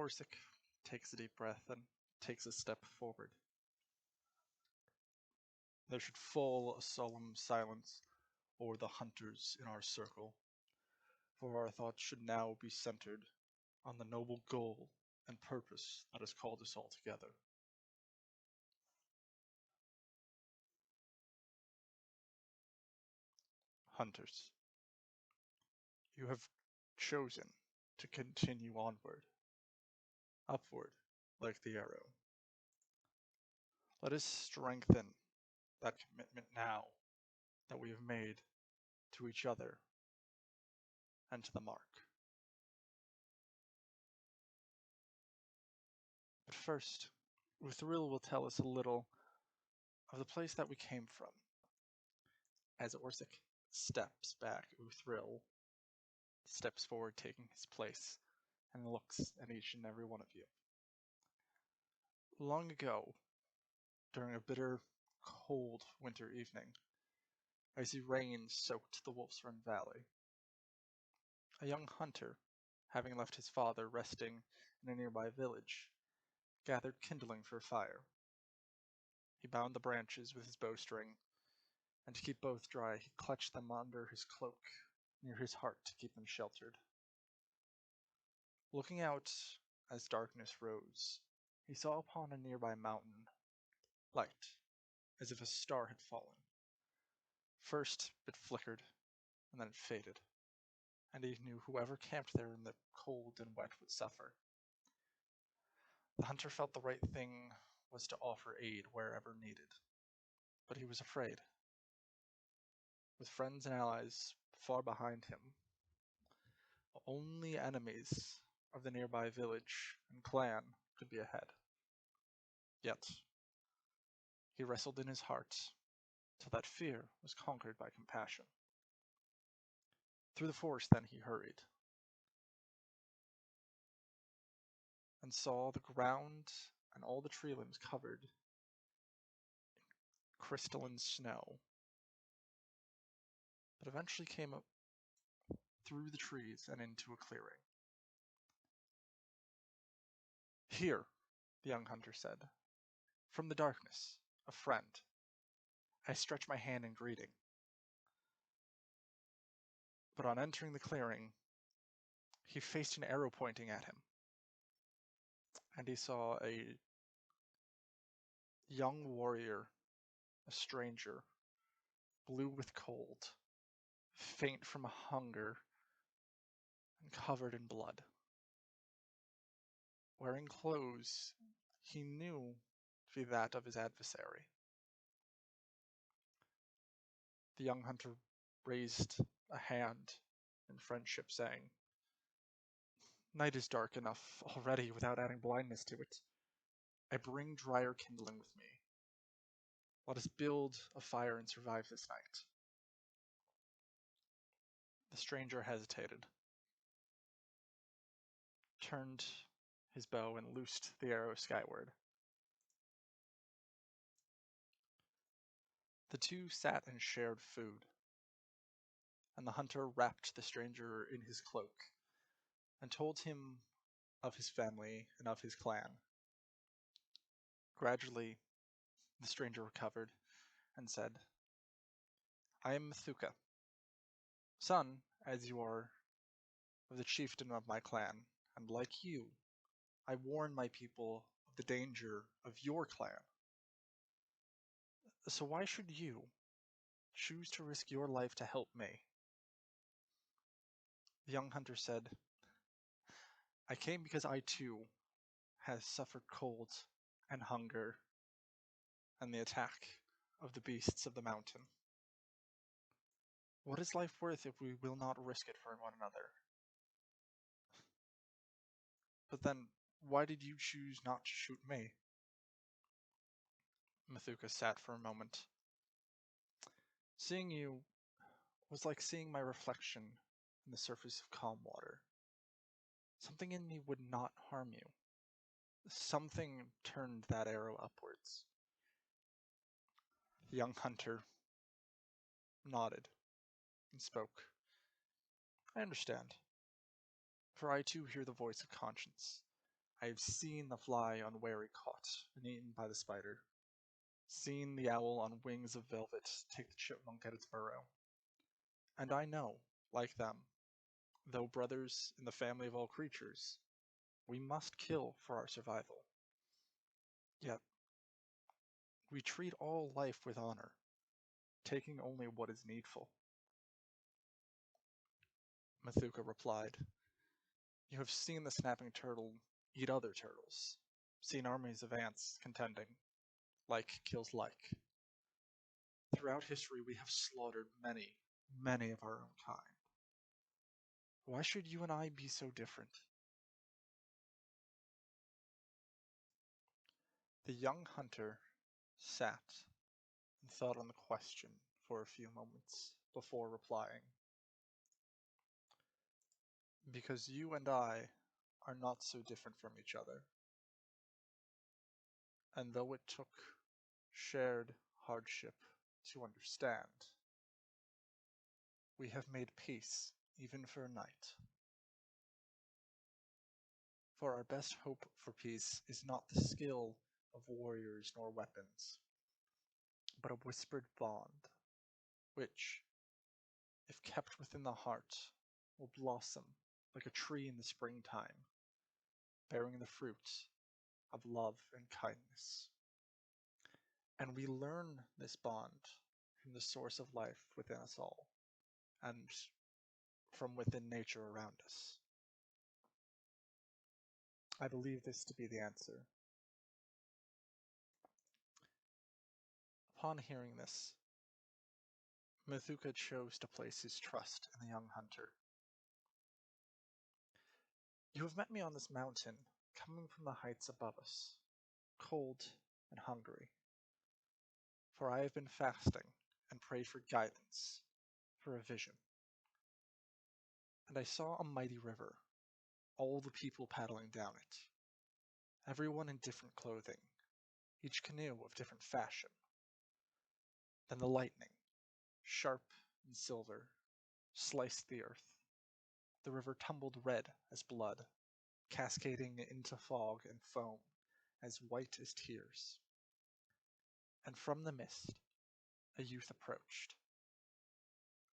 Orsic takes a deep breath and takes a step forward. There should fall a solemn silence o'er the hunters in our circle, for our thoughts should now be centered on the noble goal and purpose that has called us all together. Hunters, you have chosen to continue onward, upward like the arrow. Let us strengthen that commitment now that we have made to each other and to the mark. But first, Uthril will tell us a little of the place that we came from. As Orsic steps back, Uthril steps forward, taking his place, and looks at each and every one of you. Long ago, during a bitter, cold winter evening, icy rain soaked the Wolf's Run Valley. A young hunter, having left his father resting in a nearby village, gathered kindling for a fire. He bound the branches with his bowstring, and to keep both dry, he clutched them under his cloak near his heart to keep them sheltered. Looking out as darkness rose, he saw upon a nearby mountain light, as if a star had fallen. First it flickered, and then it faded, and he knew whoever camped there in the cold and wet would suffer. The hunter felt the right thing was to offer aid wherever needed, but he was afraid. With friends and allies far behind him, only enemies of the nearby village and clan could be ahead. Yet, he wrestled in his heart till that fear was conquered by compassion. Through the forest then he hurried, and saw the ground and all the tree limbs covered in crystalline snow, but eventually came up through the trees and into a clearing. "Here," the young hunter said, "from the darkness, a friend. I stretch my hand in greeting." But on entering the clearing, he faced an arrow pointing at him, and he saw a young warrior, a stranger, blue with cold, faint from hunger, and covered in blood. Wearing clothes he knew to be that of his adversary. The young hunter raised a hand in friendship, saying, "Night is dark enough already without adding blindness to it. I bring drier kindling with me. Let us build a fire and survive this night." The stranger hesitated, turned his bow, and loosed the arrow skyward. The two sat and shared food, and the hunter wrapped the stranger in his cloak and told him of his family and of his clan. Gradually, the stranger recovered and said, "I am Methuka, son, as you are, of the chieftain of my clan, and like you, I warn my people of the danger of your clan. So why should you choose to risk your life to help me?" The young hunter said, "I came because I too have suffered cold and hunger and the attack of the beasts of the mountain. What is life worth if we will not risk it for one another? But then, why did you choose not to shoot me?" Methuka sat for a moment. "Seeing you was like seeing my reflection in the surface of calm water. Something in me would not harm you. Something turned that arrow upwards." The young hunter nodded and spoke. "I understand, for I too hear the voice of conscience. I have seen the fly unwary caught and eaten by the spider, seen the owl on wings of velvet take the chipmunk at its burrow. And I know, like them, though brothers in the family of all creatures, we must kill for our survival. Yet, we treat all life with honor, taking only what is needful. Methuka replied, You have seen the snapping turtle eat other turtles, seen armies of ants contending. Like kills like. Throughout history, we have slaughtered many, many of our own kind. Why should you and I be so different? The young hunter sat and thought on the question for a few moments before replying. Because you and I are not so different from each other. And though it took shared hardship to understand, we have made peace even for a night. For our best hope for peace is not the skill of warriors nor weapons, but a whispered bond, which, if kept within the heart, will blossom like a tree in the springtime, bearing the fruit of love and kindness. And we learn this bond from the source of life within us all, and from within nature around us. I believe this to be the answer. Upon hearing this, Methuka chose to place his trust in the young hunter. You have met me on this mountain, coming from the heights above us, cold and hungry. For I have been fasting and prayed for guidance, for a vision. And I saw a mighty river, all the people paddling down it, everyone in different clothing, each canoe of different fashion. Then the lightning, sharp and silver, sliced the earth. The river tumbled red as blood, cascading into fog and foam as white as tears. And from the mist, a youth approached.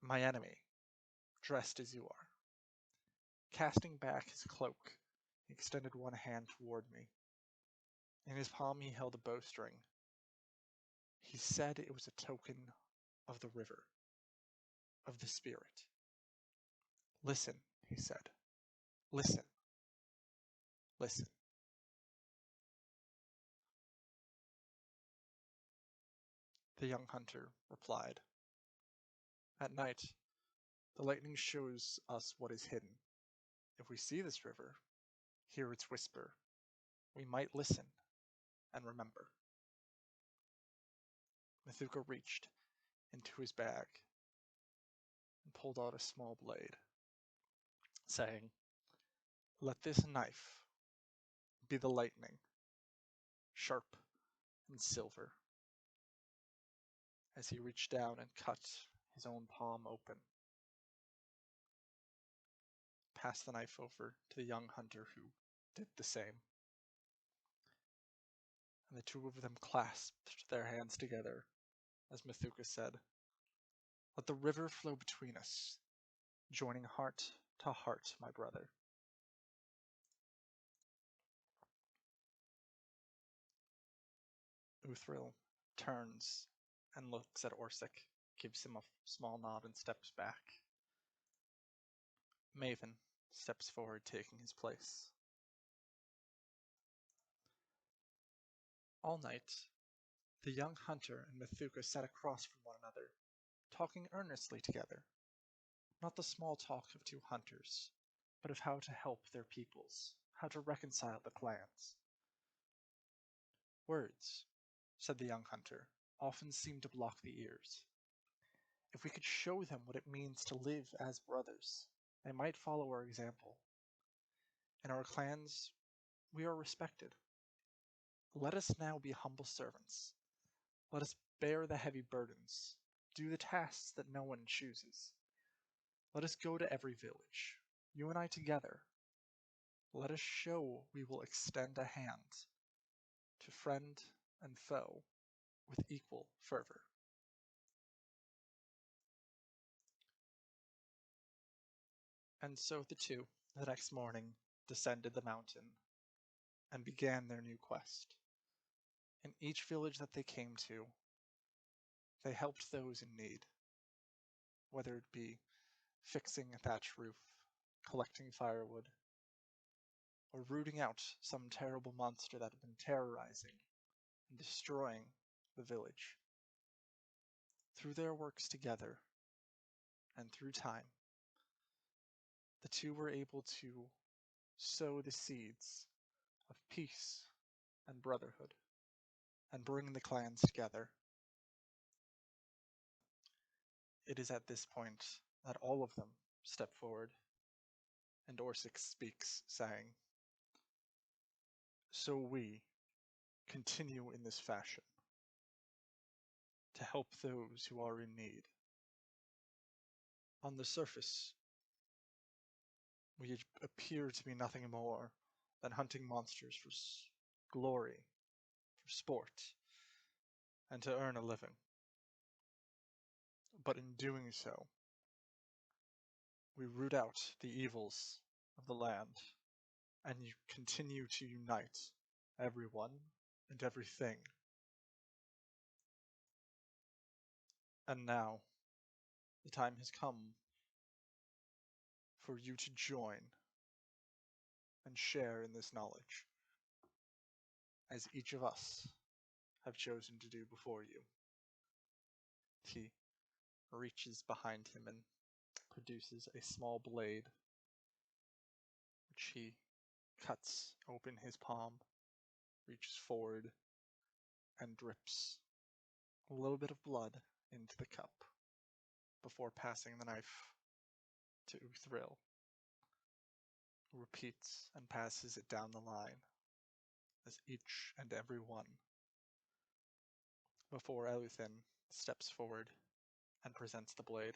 My enemy, dressed as you are. Casting back his cloak, he extended one hand toward me. In his palm he held a bowstring. He said it was a token of the river, of the spirit. Listen, he said. Listen. Listen. The young hunter replied. At night, the lightning shows us what is hidden. If we see this river, hear its whisper, we might listen and remember. Methuka reached into his bag and pulled out a small blade, saying, Let this knife be the lightning, sharp and silver. As he reached down and cut his own palm open, passed the knife over to the young hunter who did the same. And the two of them clasped their hands together, as Methuka said, Let the river flow between us, joining heart to heart, my brother. Uthril turns and looks at Orsic, gives him a small nod and steps back. Maven steps forward, taking his place. All night, the young hunter and Methuka sat across from one another, talking earnestly together. Not the small talk of two hunters, but of how to help their peoples, how to reconcile the clans. Words, said the young hunter, often seem to block the ears. If we could show them what it means to live as brothers, they might follow our example. In our clans, we are respected. Let us now be humble servants. Let us bear the heavy burdens, do the tasks that no one chooses. Let us go to every village, you and I together, Let us show we will extend a hand to friend and foe with equal fervor. And so the two, the next morning, descended the mountain and began their new quest. In each village that they came to, they helped those in need, whether it be fixing a thatch roof, collecting firewood, or rooting out some terrible monster that had been terrorizing and destroying the village. Through their works together, and through time, the two were able to sow the seeds of peace and brotherhood, and bring the clans together. It is at this point that all of them step forward, and Orsic speaks, saying, "So we continue in this fashion, to help those who are in need. On the surface, we appear to be nothing more than hunting monsters for glory, for sport, and to earn a living. But in doing so, we root out the evils of the land, and you continue to unite everyone and everything. And now, the time has come for you to join and share in this knowledge, as each of us have chosen to do before you." He reaches behind him and produces a small blade, which he cuts open his palm, reaches forward, and drips a little bit of blood into the cup before passing the knife to Uthril, who repeats and passes it down the line as each and every one, before Eluthin steps forward and presents the blade.